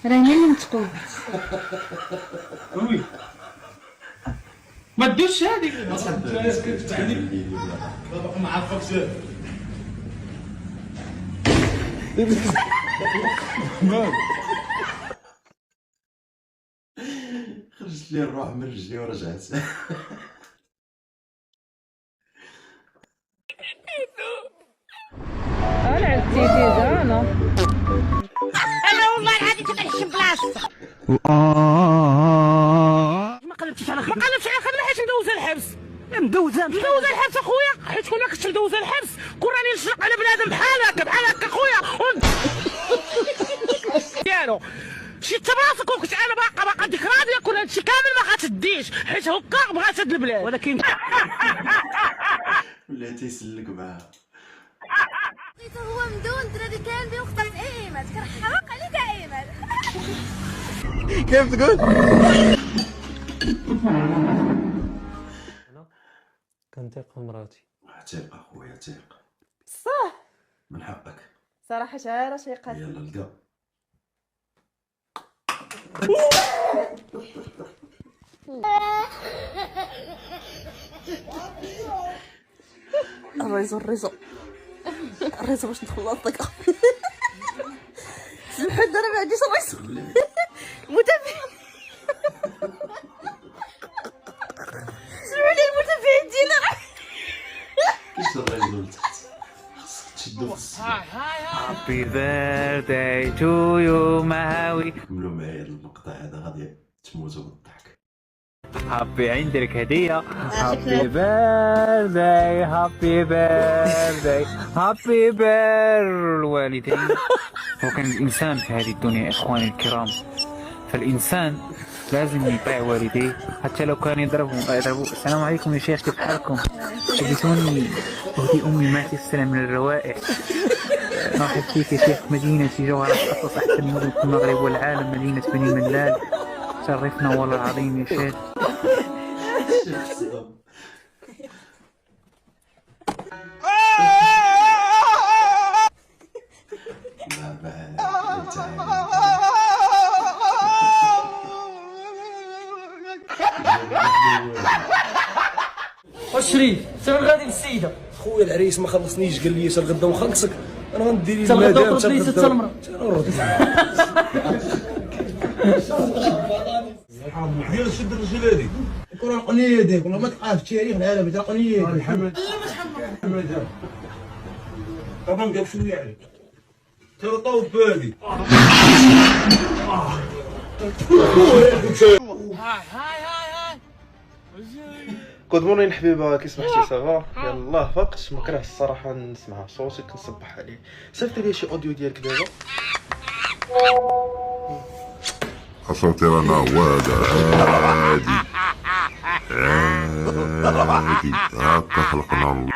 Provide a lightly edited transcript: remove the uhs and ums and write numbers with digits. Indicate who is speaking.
Speaker 1: راني اللي متقول.
Speaker 2: وي ما تدوش هذيك
Speaker 3: ما عرفكش.
Speaker 4: خرجت لي الروح من رجلي ورجعت.
Speaker 1: انا عندي تيزانه.
Speaker 5: انا والله العظيم تنحشم بلاصتك. ما قلبتش على خدمة حيت ندوز الحبس. ندوز الحبس اخويا، حيت كون كنت ندوز الحبس كون راني نشرق على بنادم بحال هكا اخويا ديالو مشيت انت براسك وكنت انا باقا ديك راضيه كون هادشي كامل ما غاتديش حيت هكا بغات هاد البلاد، ولكن
Speaker 4: ولا تيسلك معاها.
Speaker 6: هو مدون الدراري كان بيه وقت ايمن كنحرق عليك ايمن.
Speaker 4: كيف تقول؟
Speaker 2: كنثيق مراتي.
Speaker 4: اعتيق اخويا اعتيق.
Speaker 1: صح
Speaker 4: من حقك.
Speaker 1: صراحه شاعره شيقه.
Speaker 4: يلا لقى.
Speaker 1: الريزو باش ندخل للطاقه. سمحوا لي انا ما عنديش الريزو. متابعين سمحوا لي المتابعين ديالنا.
Speaker 4: كيش الرجل لتحت خاصك تشدو في الصباح.
Speaker 7: Happy birthday to you مهاوي.
Speaker 4: كملوا معايا المقطع هذا غادي تموتوا بالضحك.
Speaker 7: حبي عندك هدية. Happy birthday happy birthday happy birthday الوالدين. هو كان الإنسان في هذه الدنيا إخواني الكرام، فالإنسان لازم يطيع والديه حتى لو كان يضربوا. السلام عليكم يا شيخ كيف حالكم؟ جئتوني أهدي أمي ما تستلم من الروائح. مرحبا فيك يا شيخ مدينتي جوهرة أخصص أحسن مدن في المغرب والعالم مدينة بني ملال. شرفنا والله العظيم يا شيخ.
Speaker 2: وشريف شنو غادي للسيده؟
Speaker 3: خويا العريس ما خلصنيش قال لي الغدا ونخلصك انا غندير لي
Speaker 2: تلغدا
Speaker 3: المدام
Speaker 2: وترد لي ست المرة.
Speaker 3: ديال شد الرجل هذيك كون رقني يديك ولا ما تلقاه في التاريخ العالمي ترقني يديك الحمد لله. طبعا قال شويه عليك ترى طوب بالي.
Speaker 8: كود مورنين حبيبه كي سمحتي سافا يلاه فقت ما كرهتش الصراحه نسمع صوتك نصبح عليه. صيفط لي شي اوديو ديالك دابا.
Speaker 9: حصلتي رانا عواد عادي هكا خلقنا الله.